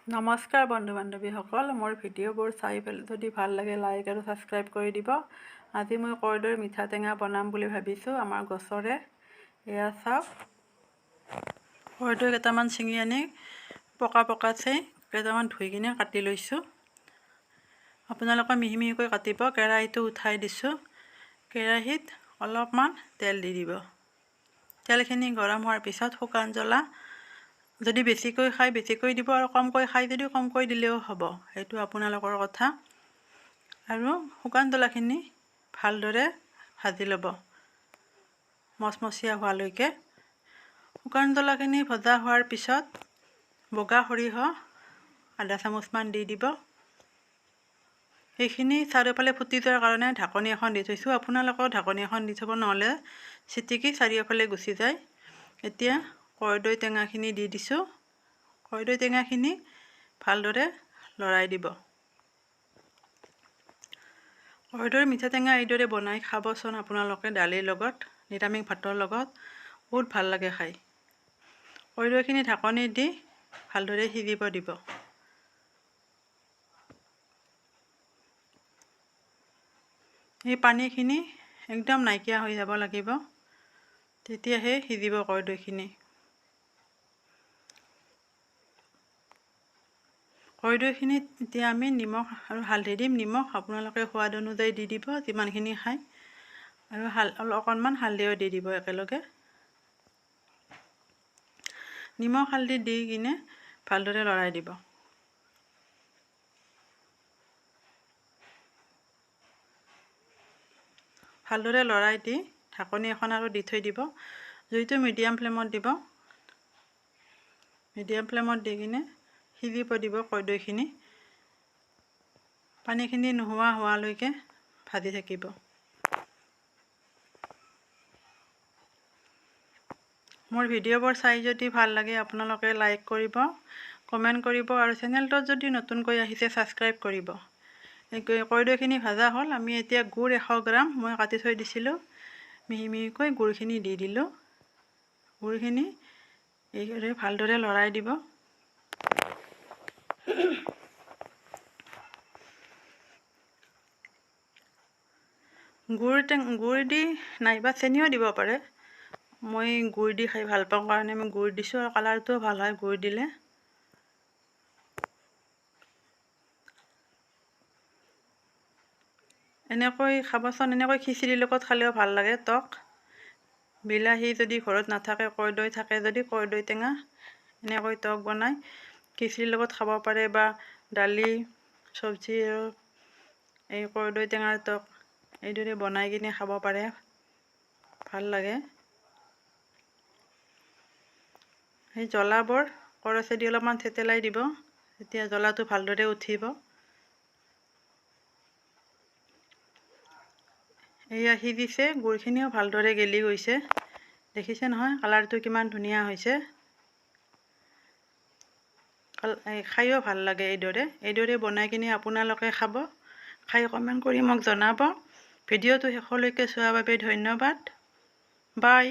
নমস্কাৰ বন্ধু বান্ধৱীসকল, মোৰ ভিডিঅ'বোৰ চাই যদি ভাল লাগে লাইক আৰু ছাবস্ক্ৰাইব কৰি দিব। আজি মই কৰ্দৈৰ মিঠা টেঙা বনাম বুলি ভাবিছোঁ আমাৰ গছৰে। এয়া চাওক, কৰ্দৈ কেইটামান ছিঙি আনি পকাছে কেইটামান ধুই কিনে কাটি লৈছোঁ। আপোনালোকে মিহি মিহিকৈ কাটিব। কেৰাহীটো উঠাই দিছোঁ। কেৰাহীত অলপমান তেল দি দিব। তেলখিনি গৰম হোৱাৰ পিছত শুকান জ্বলা, যদি বেছিকৈ খাই বেছিকৈ দিব আৰু কমকৈ খাই যদি কমকৈ দিলেও হ'ব, সেইটো আপোনালোকৰ কথা। আৰু শুকান জ্বলাখিনি ভালদৰে ভাজি ল'ব মচমচীয়া হোৱালৈকে। শুকান জ্বলাখিনি ভজা হোৱাৰ পিছত বগা সৰিয়হ আধা চামুচমান দি দিব। সেইখিনি চাৰিওফালে ফুটি যোৱাৰ কাৰণে ঢাকনি এখন দি থৈছোঁ। আপোনালোকেও ঢাকনি এখন দি থ'ব, নহ'লে চিটিকি চাৰিওফালে গুচি যায়। এতিয়া কৰ্দৈ টেঙাখিনি দি দিছোঁ। কৰ্দৈ টেঙাখিনি ভালদৰে লৰাই দিব। কৰ্দৈৰ মিঠা টেঙা এইদৰে বনাই খাবচোন আপোনালোকে, দালিৰ লগত, নিৰামিষ ভাতৰ লগত বহুত ভাল লাগে খাই। কৰ্দৈখিনি ঢাকনি দি ভালদৰে সিজিব দিব। এই পানীখিনি একদম নাইকিয়া হৈ যাব লাগিব, তেতিয়াহে সিজিব কৰ্দৈখিনি। কৰ্দৈখিনিত এতিয়া আমি নিমখ আৰু হালধি দিম। নিমখ আপোনালোকে সোৱাদ অনুযায়ী দি দিব, যিমানখিনি খায়, আৰু অকণমান হালধিও দি দিব একেলগে। নিমখ হালধি দি কিনে ভালদৰে লৰাই দিব। ভালদৰে লৰাই দি ঢাকনি এখন আৰু দি থৈ দিব। জুইটো মিডিয়াম ফ্লেমত দিব। মিডিয়াম ফ্লেমত দি কিনে সিজিব দিব কৰ্দৈখিনি। পানীখিনি নোহোৱা হোৱালৈকে ভাজি থাকিব। মোৰ ভিডিঅ'বোৰ চাই যদি ভাল লাগে আপোনালোকে লাইক কৰিব, কমেণ্ট কৰিব, আৰু চেনেলটোত যদি নতুনকৈ আহিছে ছাবস্ক্ৰাইব কৰিব। কৰ্দৈখিনি ভাজা হ'ল। আমি এতিয়া গুড় 100 গ্ৰাম মই কাটি থৈ দিছিলোঁ, মিহি মিহিকৈ গুড়খিনি দি দিলোঁ। গুড়খিনি এইদৰে ভালদৰে লৰাই দিব। গুড় দি নাইবা চেনিও দিব পাৰে। মই গুড় দি খাই ভাল পাওঁ কাৰণে মই গুড় দিছোঁ, আৰু কালাৰটোও ভাল হয় গুড় দিলে। এনেকৈ খাবচোন। এনেকৈ খিচিৰিৰ লগত খালেও ভাল লাগে। টক বিলাহী যদি ঘৰত নাথাকে, কৰ্দৈ থাকে যদি, কৰ্দৈ টেঙা এনেকৈ টক বনাই খিচিৰিৰ লগত খাব পাৰে, বা দালি চব্জি আৰু এই কৰ্দৈ টেঙাৰ টক এইদৰে বনাই কিনে খাব পাৰে, ভাল লাগে। সেই জ্বলাবোৰ কৰচেদি অলপমান থেতেলাই দিব, তেতিয়া জ্বলাটো ভালদৰে উঠিব। এয়া সিজিছে, গুড়খিনিও ভালদৰে গেলি গৈছে। দেখিছে নহয় কালাৰটো কিমান ধুনীয়া হৈছে। খায়ো ভাল লাগে। এইদৰে বনাই কিনে আপোনালোকে খাব। খাই কমেণ্ট কৰি মোক জনাব। ভিডিঅ'টো শেষলৈকে চোৱাৰ বাবে ধন্যবাদ। বাই।